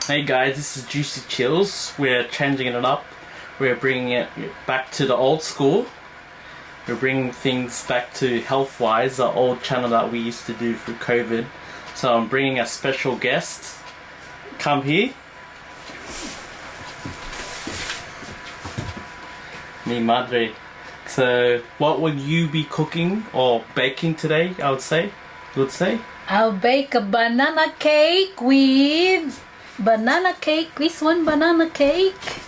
Hey guys, this is Juicy Chills. We're changing it up. We're bringing it back to the old school. We're bringing things back to health-wise, the old channel that we used to do through COVID. So I'm bringing a special guest. Come here. Mi madre. So what will you be cooking or baking today, I would say? You would say? I'll bake a banana cake with this one banana cake.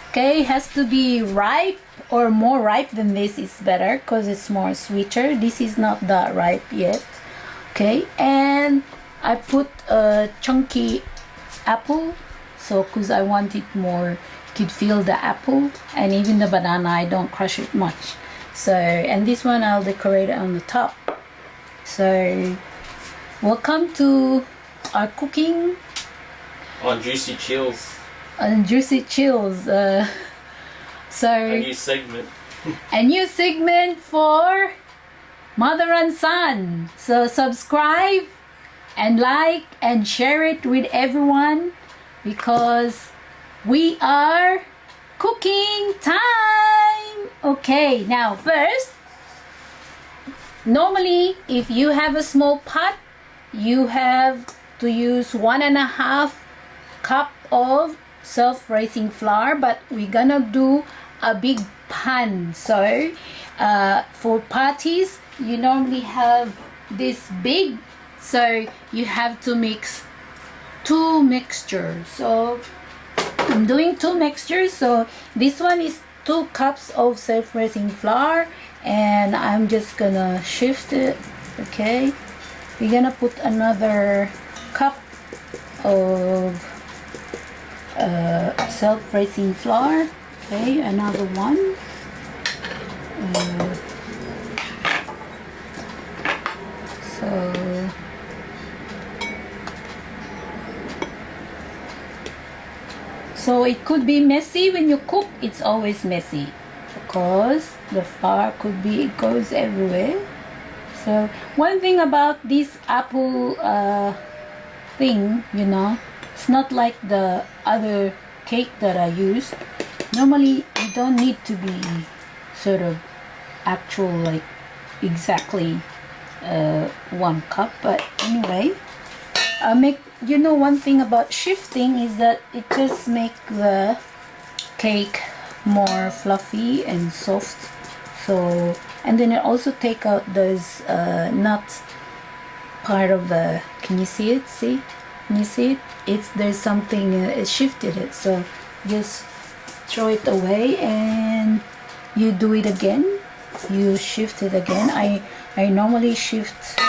Okay, has to be ripe or more ripe than this is better because it's more sweeter. This is not that ripe yet. Okay, and I put a chunky apple, so because I want it more, you could feel the apple, and even the banana I don't crush it much. So, and this one I'll decorate it on the top. So welcome to our cooking On Juicy Chills. on Juicy Chills. So A new segment. a new segment for mother and son. So subscribe and like and share it with everyone because we are cooking time. Okay, now first, normally if you have a small pot, you have to use 1.5 cup of self-raising flour, but we're gonna do a big pan. So for parties you normally have this big, so you have to mix 2 mixtures. So I'm doing 2 mixtures. So this one is 2 cups of self-raising flour, and I'm just gonna shift it. Okay, we're gonna put another cup of self-raising flour. Okay, another one. So it could be messy when you cook. It's always messy because the flour could be, it goes everywhere. So one thing about this apple thing, you know, it's not like the other cake that I use. Normally you don't need to be sort of actual like exactly 1 cup, but anyway, you know, one thing about shifting is that it just make the cake more fluffy and soft. So, and then it also take out those nut part of the, can you see it? See? Can you see it? There's something, it shifted it. So just throw it away and you do it again. You shift it again. I normally shift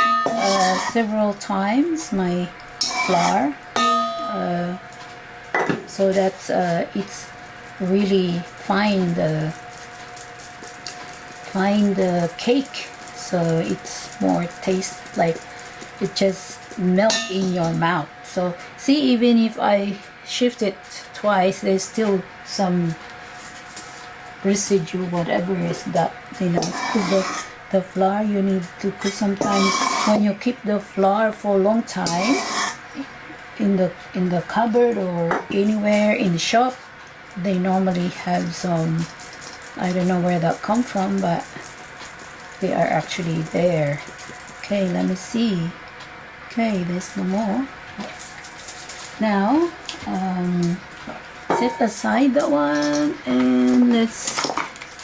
several times my flour so that it's really fine the cake, so it's more taste, like it just melt in your mouth. So see, even if I shift it twice, there's still some residue, whatever is that, you know, because the flour you need to, because sometimes when you keep the flour for a long time in the cupboard or anywhere in the shop, they normally have some, I don't know where that come from, but they are actually there. Okay, let me see. Okay, there's no more. Now set aside that one, and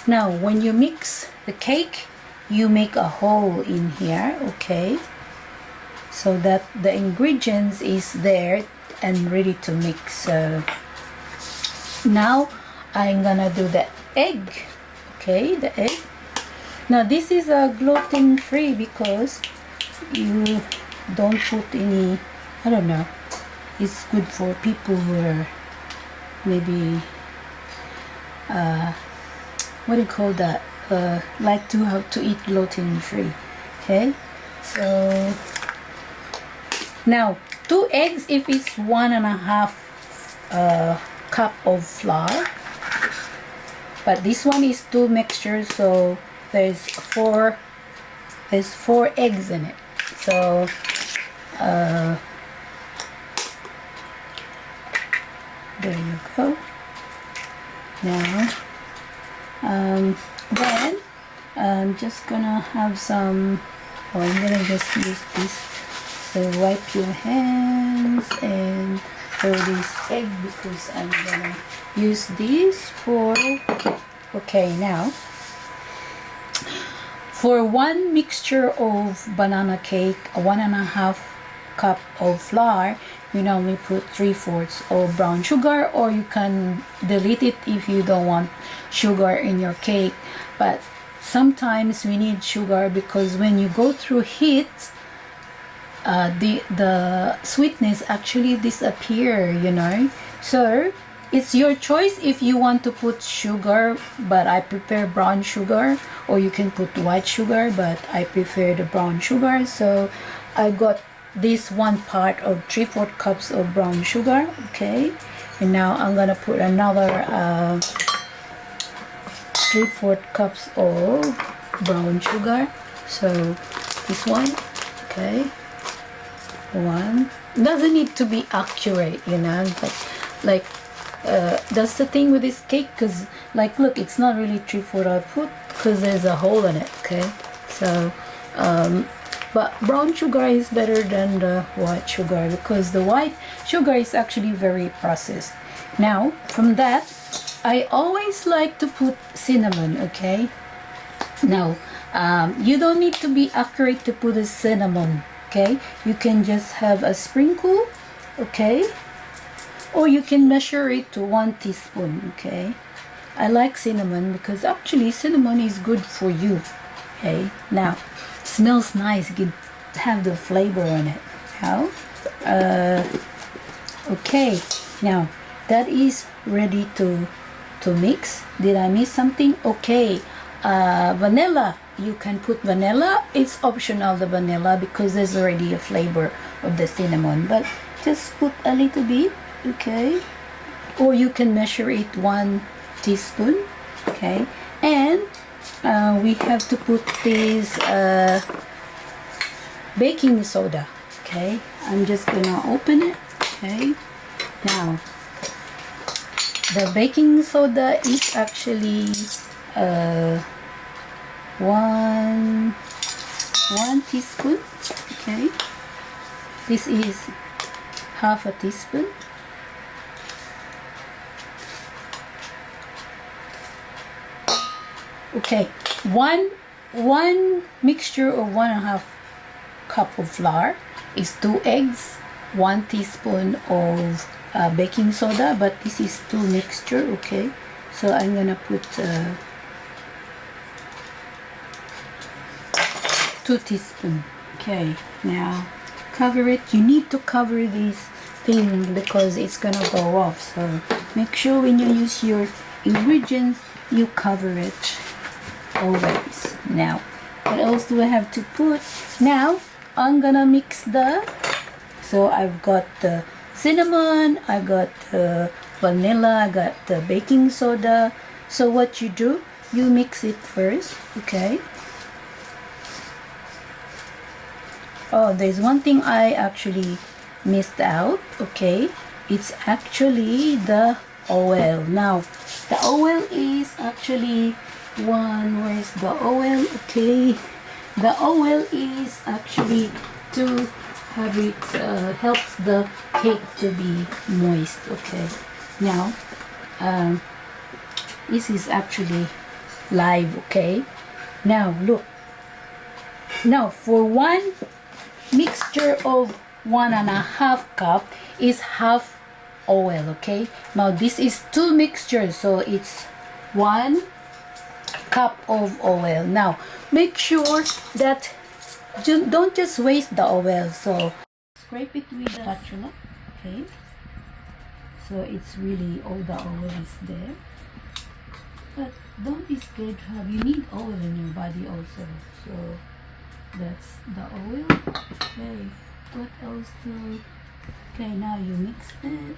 now when you mix the cake, you make a hole in here, okay, so that the ingredients is there and ready to mix. So now I'm gonna do the egg. Okay, the egg. Now this is a gluten free because you don't put any, I don't know, it's good for people who are maybe what do you call that, like to have to eat gluten free. Okay, so now 2 eggs if it's 1.5 cup of flour, but this one is 2 mixtures, so there's 4 eggs in it. So There you go. Now, then I'm just gonna have some, I'm gonna just use this. So wipe your hands and throw this egg because I'm gonna use this for, okay, now for one mixture of banana cake, 1.5 cup of flour, you normally put 3/4 of brown sugar, or you can delete it if you don't want sugar in your cake. But sometimes we need sugar because when you go through heat, the sweetness actually disappear, you know. So it's your choice if you want to put sugar, but I prefer brown sugar, or you can put white sugar, but I prefer the brown sugar. So I got this 1 part of 3/4 cups of brown sugar. Okay, and now I'm gonna put another 3/4 cups of brown sugar. So this one, okay, one, doesn't need to be accurate, you know, but like that's the thing with this cake, because like look, it's not really 3/4 I put because there's a hole in it. Okay, so but brown sugar is better than the white sugar because the white sugar is actually very processed. Now from that, I always like to put cinnamon. Okay, now you don't need to be accurate to put a cinnamon. Okay, you can just have a sprinkle. Okay, or you can measure it to 1 teaspoon. Okay, I like cinnamon because actually cinnamon is good for you. Okay, now it smells nice, you can have the flavor on it. Now okay, now that is ready to mix. Did I miss something? Okay, vanilla, you can put vanilla. It's optional, the vanilla, because there's already a flavor of the cinnamon, but just put a little bit. Okay, or you can measure it 1 teaspoon. Okay, and we have to put this baking soda. Okay, I'm just gonna open it. Okay, now the baking soda is actually one teaspoon. Okay, this is half a teaspoon. Okay, one mixture of 1.5 cup of flour is 2 eggs, 1 teaspoon of baking soda, but this is 2 mixture. Okay, so I'm gonna put 2 teaspoons. Okay, now cover it. You need to cover this thing because it's gonna go off, so make sure when you use your ingredients you cover it always. Now what else do I have to put? Now I'm gonna mix so I've got the cinnamon, I got the vanilla, I got the baking soda. So what you do, you mix it first. Okay, oh, there's one thing I actually missed out. Okay, it's actually the oil. Now the oil is actually where's the oil? Okay, the oil is actually to have it helps the cake to be moist. Okay, now this is actually live. Okay, now look, now for one mixture of 1.5 cup is half oil. Okay, now this is 2 mixtures, so it's 1 cup of oil. Now make sure that don't just waste the oil, so scrape it with the spatula. Okay, so it's really all the oil is there, but don't be scared to have, you need oil in your body also. So that's the oil. Okay, what else to, okay, now you mix it.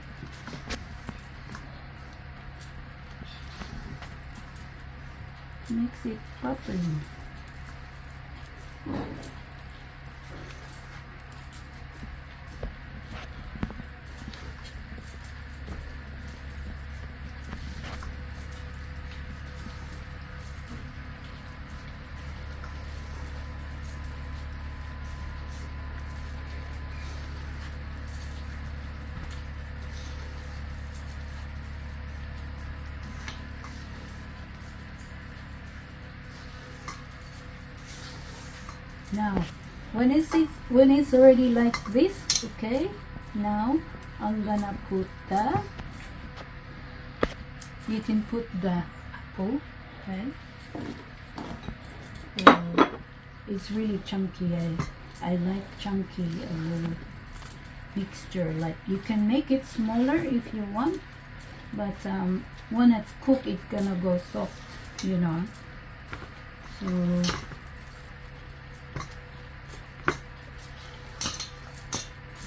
Mix it properly. Now, when it's already like this, okay, now I'm gonna put you can put the apple, okay. It's really chunky. I like chunky mixture. Like, you can make it smaller if you want, but when it's cooked, it's gonna go soft, you know.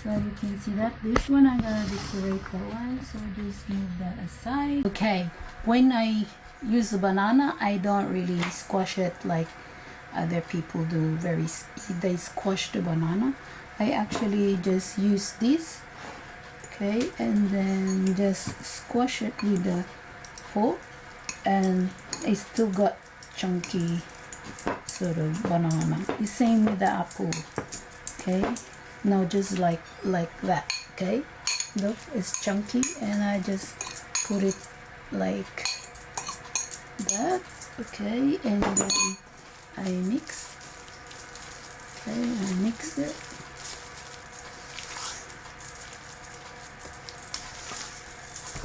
So you can see that this one I'm gonna decorate that one, so just move that aside. Okay, when I use the banana, I don't really squash it like other people do. They squash the banana. I actually just use this, okay, and then just squash it with the fork, and it still got chunky sort of banana. The same with the apple, okay. Now just like that, okay. Look, it's chunky, and I just put it like that, okay, and then I mix, okay, I mix it.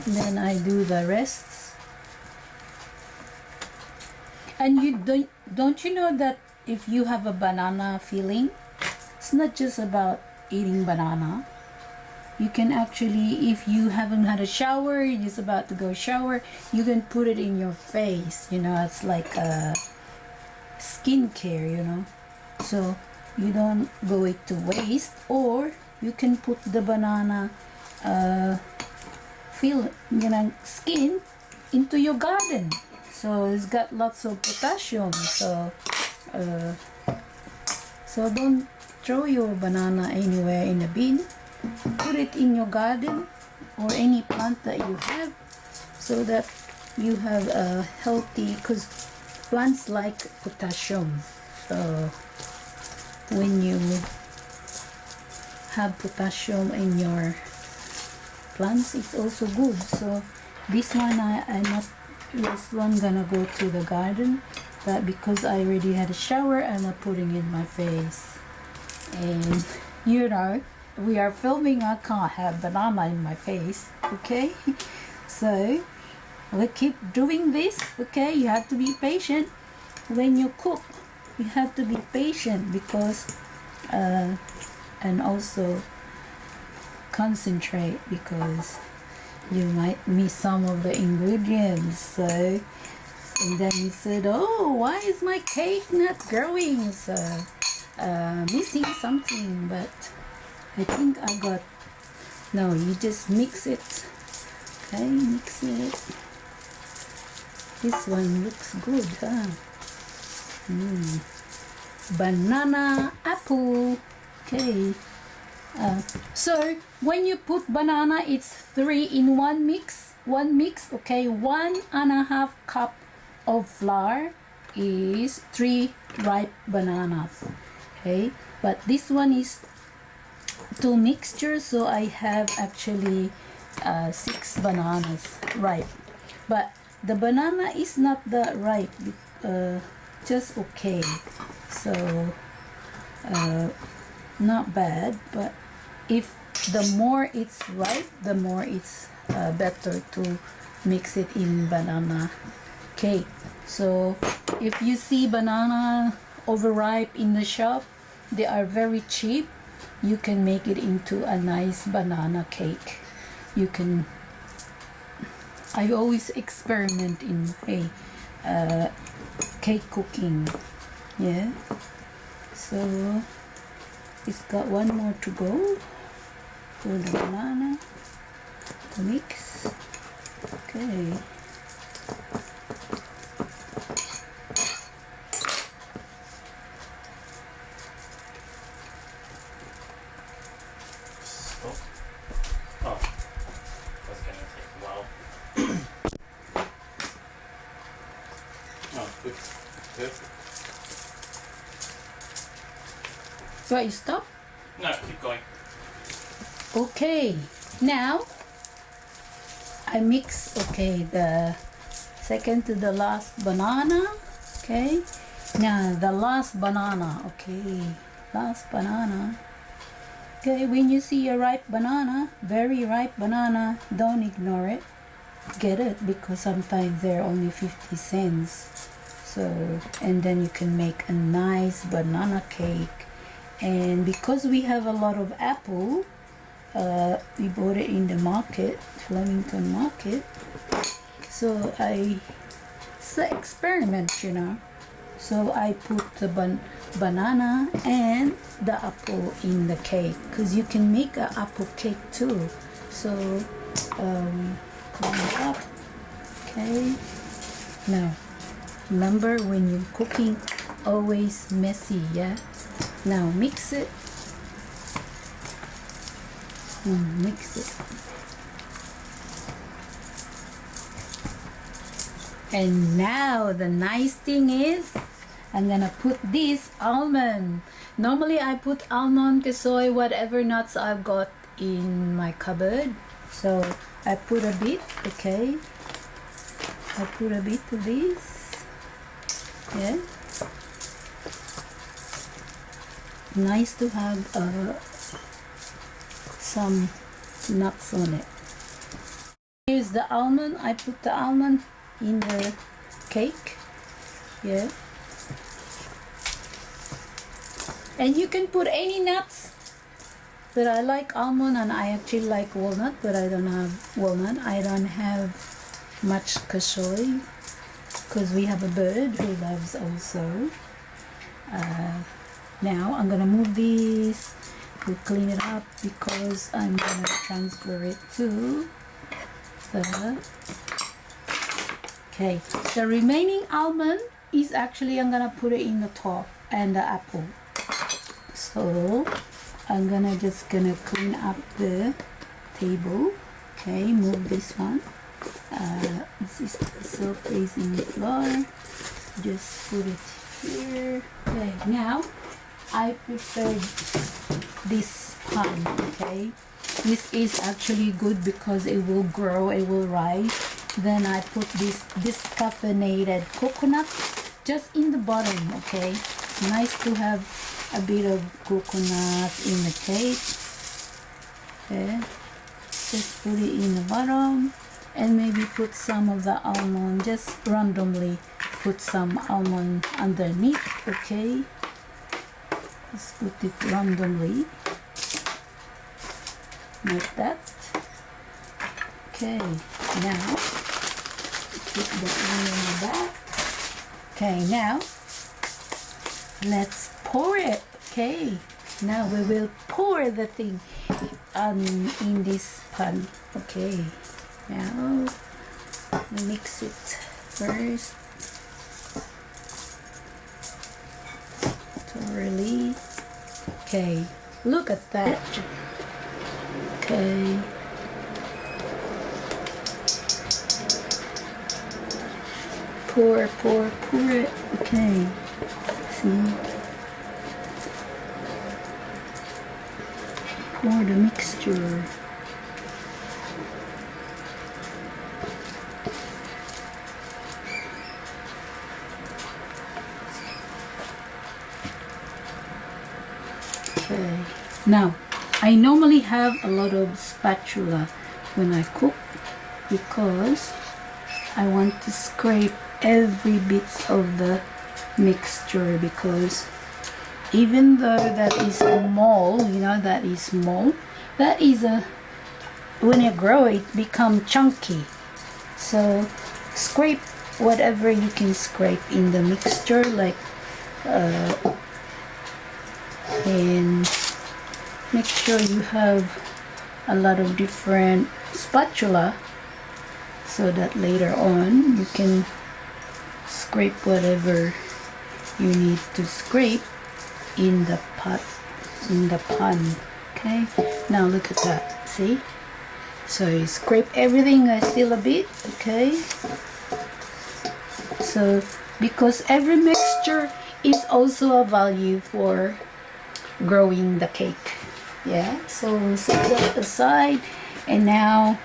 Then I do the rest. And you don't you know that if you have a banana filling, it's not just about eating banana. You can actually, if you haven't had a shower, you're just about to go shower, you can put it in your face, you know. It's like a skincare, you know, so you don't go it to waste. Or you can put the banana skin into your garden, so it's got lots of potassium. So don't throw your banana anywhere in a bin. Put it in your garden or any plant that you have, so that you have a healthy, because plants like potassium. So when you have potassium in your plants, it's also good. So this one this one gonna go to the garden, but because I already had a shower, I'm not putting it in my face. And you know, we are filming, I can't have banana in my face, okay. So we keep doing this, okay. You have to be patient when you cook. You have to be patient, because and also concentrate, because you might miss some of the ingredients. So, and then you said, oh, why is my cake not growing? So missing something, but I think I got, no, you just mix it, okay, mix it. This one looks good, huh? Banana apple, okay. So when you put banana, it's 3 in 1 mix, okay. 1.5 cup of flour is 3 ripe bananas, okay. But this one is 2 mixtures, so I have actually 6 bananas ripe. But the banana is not that ripe, just okay. So not bad, but if the more it's ripe, the more it's better to mix it in banana cake. So if you see banana overripe in the shop, they are very cheap. You can make it into a nice banana cake. You can, I always experiment in cake cooking, yeah. So it's got one more to go for the banana to mix, okay. So you stop? No, keep going. Okay, now I mix, okay, the second to the last banana, okay, Now the last banana. Okay, last banana. Okay, when you see a ripe banana, very ripe banana, don't ignore it. Get it, because sometimes they're only 50 cents. So, and then you can make a nice banana cake. And because we have a lot of apple, we bought it in the market, Flemington market. So it's an experiment, you know. So I put the banana and the apple in the cake, because you can make an apple cake too. So clean it up. Okay. Now remember, when you're cooking, always messy, yeah. Now mix it. Mix it. And now the nice thing is, I'm gonna put this almond. Normally I put almond, soy, whatever nuts I've got in my cupboard. So I put a bit, okay. I put a bit of this. Yeah. Nice to have some nuts on it. Here's the almond. I put the almond in the cake. Yeah. And you can put any nuts, but I like almond, and I actually like walnut, but I don't have walnut. I don't have much cashew, because we have a bird who loves also. Now I'm gonna move this to clean it up, because I'm gonna transfer it to the, okay, the remaining almond is actually, I'm gonna put it in the top, and the apple. So I'm just gonna clean up the table. Okay, move this one. This is the self-raising flour. Just put it here. Okay, now I prepared this pan. Okay, this is actually good because it will grow, it will rise. Then I put this caffeinated coconut just in the bottom. Okay, it's nice to have a bit of coconut in the cake. Okay, just put it in the bottom, and maybe put some of the almond, just randomly put some almond underneath. Okay, just put it randomly like that. Okay, now put the onion back. Okay, now let's pour it. Okay, now we will pour the thing in this pan. Okay, now mix it first thoroughly. Okay, look at that. Okay, pour it. Okay, see, pour the mixture. Okay, now I normally have a lot of spatula when I cook, because I want to scrape every bit of the mixture, because even though that is small, you know, that is small, that is when you grow it become chunky. So scrape whatever you can scrape in the mixture, like and make sure you have a lot of different spatula, so that later on you can scrape whatever you need to scrape in the pot, in the pan. Okay, now look at that, see, so you scrape everything still a bit. Okay, so because every mixture is also a value for growing the cake. Yeah, so set that aside, and now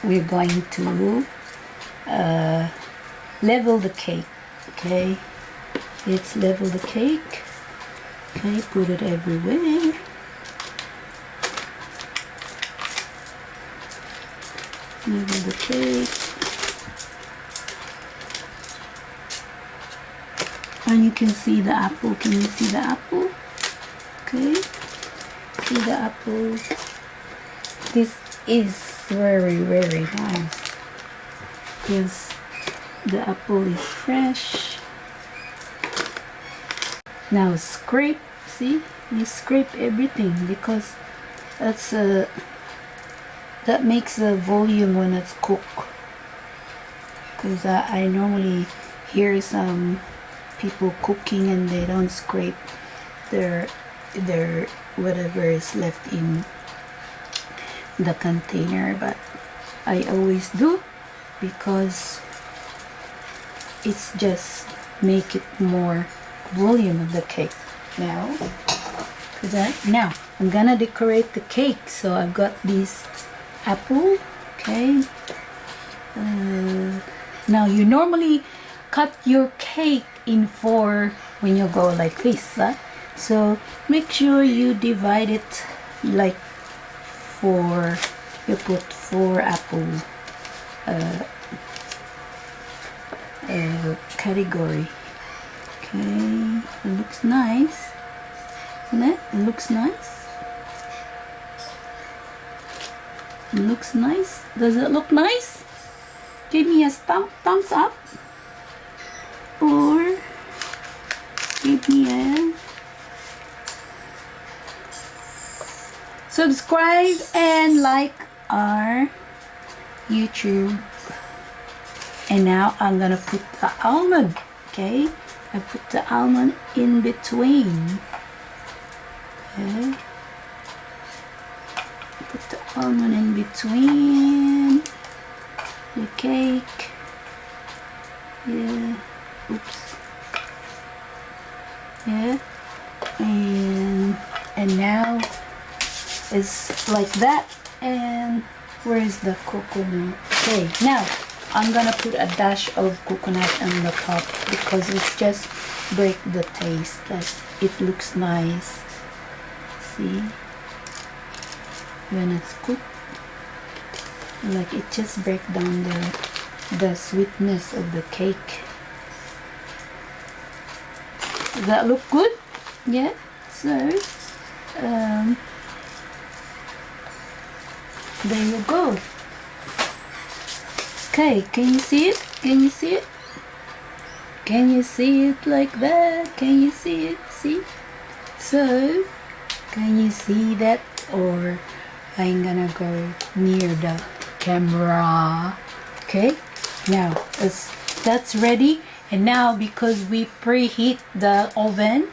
we're going to level the cake. Okay, Let's level the cake. Okay, put it everywhere. Level the cake. And you can see the apple. Can you see the apple? Okay. See the apple. This is very, very nice. Because the apple is fresh. Now scrape. See? You scrape everything because that's that makes the volume when it's cooked. Because I normally hear some people cooking and they don't scrape their whatever is left in the container, but I always do because it's just make it more volume of the cake. Now I'm gonna decorate the cake. So I've got this apple. Okay, now you normally cut your cake in 4 when you go like this, huh? So make sure you divide it like 4. You put 4 apple category. Okay, it looks nice, isn't it? It looks nice. It looks nice. Does it look nice? Give me a thumbs up, or give me a subscribe and like our YouTube. And now I'm gonna put the almond. Okay, I put the almond in between. Okay, put the almond in between the cake. Yeah, oops. Yeah, and now it's like that. And where is the coconut? Okay, now I'm gonna put a dash of coconut on the top because it's just break the taste. Like it looks nice. See, when it's cooked, like it just break down the sweetness of the cake. Does that look good? Yeah. So there you go. Okay, can you see it? Can you see it? Can you see it like that? Can you see it? See? So, can you see that? Or I'm gonna go near the camera. Okay, now that's ready. And now because we preheat the oven,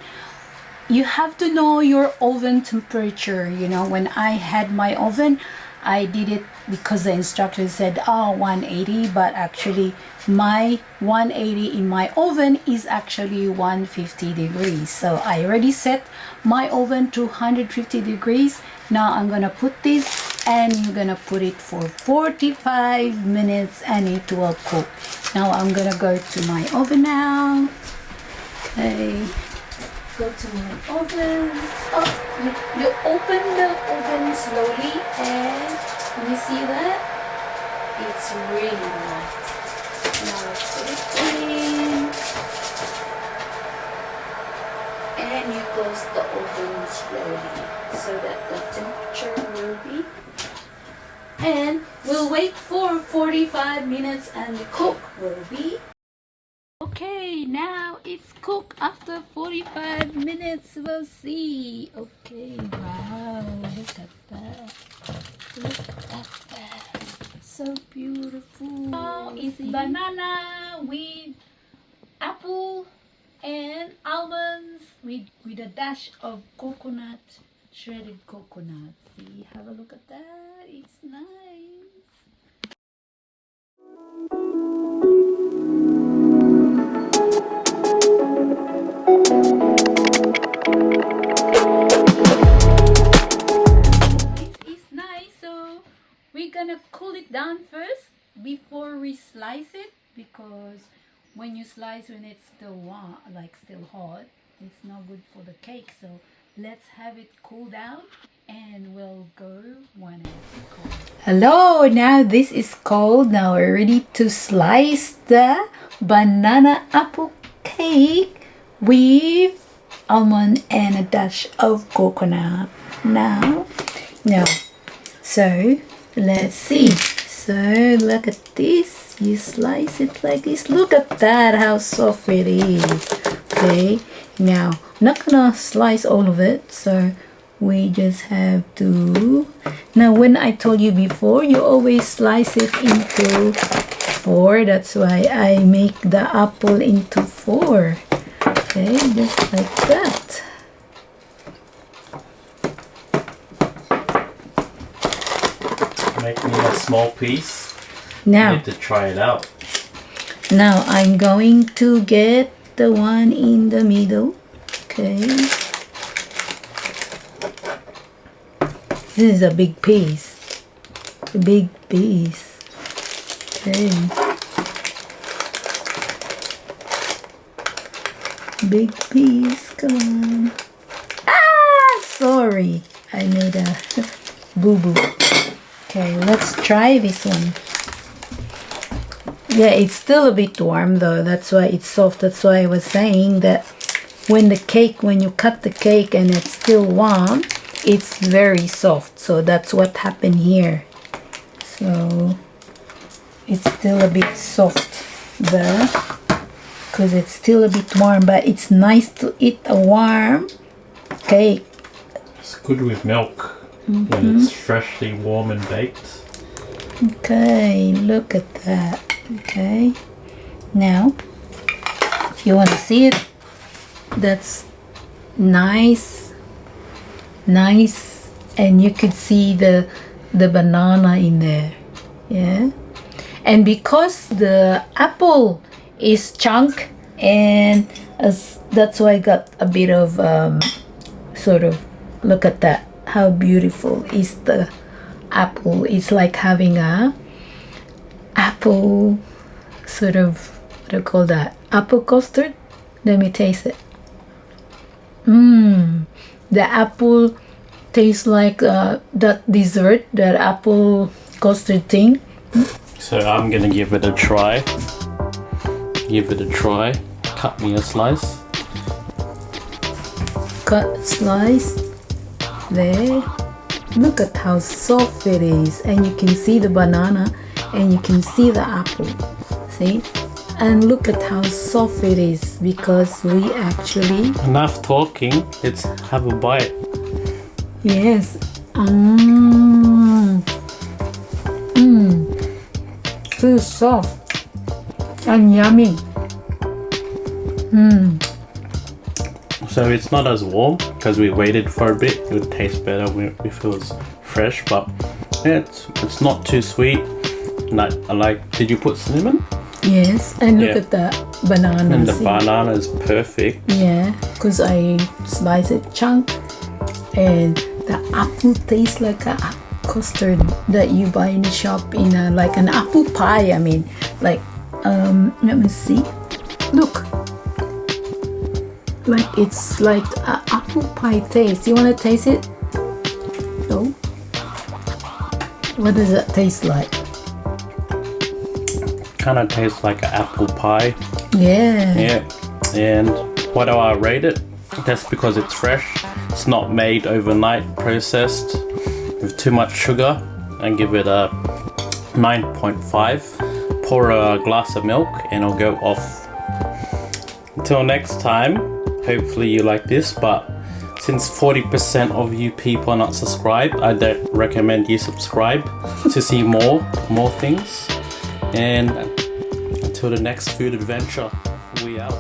you have to know your oven temperature. You know, when I had my oven, I did it because the instructor said 180, but actually my 180 in my oven is actually 150 degrees. So I already set my oven to 150 degrees. Now I'm gonna put this and you're gonna put it for 45 minutes and it will cook. Now I'm gonna go to my oven now. Okay, go to my oven. You open the oven slowly, and can you see that? It's really hot. Now put it in, and you close the oven slowly so that the temperature will be. And we'll wait for 45 minutes and the cook will be. Okay, now it's cooked after 45 minutes. We'll see. Okay, wow, look at that. Look at that. So beautiful. Now it's banana with apple and almonds with a dash of coconut, shredded coconut. See, have a look at that. It's nice. We're gonna cool it down first before we slice it, because when you slice when it's still warm, like still hot, it's not good for the cake. So let's have it cool down and we'll go when it's cold. Hello, now this is cold. Now we're ready to slice the banana apple cake with almond and a dash of coconut. Now, so let's see. So look at this. You slice it like this. Look at that, how soft it is. Okay, now I'm not gonna slice all of it, so we just have to. Now when I told you before, you always slice it into 4. That's why I make the apple into 4. Okay, just like that. Make me a small piece. Now, I need to try it out. now I'm going to get the one in the middle. Okay. This is a big piece. A big piece. Okay. Big piece. Come on. Ah! Sorry. I made a boo-boo. Okay, let's try this one. Yeah, it's still a bit warm though. That's why it's soft. That's why I was saying that when you cut the cake and it's still warm, it's very soft. So that's what happened here. So it's still a bit soft there because it's still a bit warm, but it's nice to eat a warm cake. It's good with milk when it's freshly warm and baked. Okay, look at that. Okay, now if you want to see it, that's nice, and you could see the banana in there. Yeah, and because the apple is chunk, and that's why I got a bit of sort of, look at that, how beautiful is the apple. It's like having a apple sort of, what do you call that, apple custard. Let me taste it. The apple tastes like that dessert, that apple custard thing. So I'm gonna give it a try. Cut me a slice. Cut slice there. Look at how soft it is, and you can see the banana and you can see the apple. See, and look at how soft it is because we actually. Enough talking, let's have a bite. Yes. So soft and yummy. So it's not as warm because we waited for a bit. It would taste better if it was fresh, but yeah, it's not too sweet. And I like. Did you put cinnamon? Yes, and look at the banana. And the banana is perfect. Yeah, because I slice it chunk, and the apple tastes like a custard that you buy in the shop in a, like an apple pie. I mean, like let me see. Look. Like it's like an apple pie taste. You want to taste it? No. What does it taste like? Kind of tastes like an apple pie. Yeah. Yeah. And what do I rate it? That's because it's fresh. It's not made overnight, processed with too much sugar. And give it a 9.5. Pour a glass of milk and it'll go off. Until next time, hopefully you like this, but since 40% of you people are not subscribed, I don't recommend you subscribe to see more things. And until the next food adventure, we out.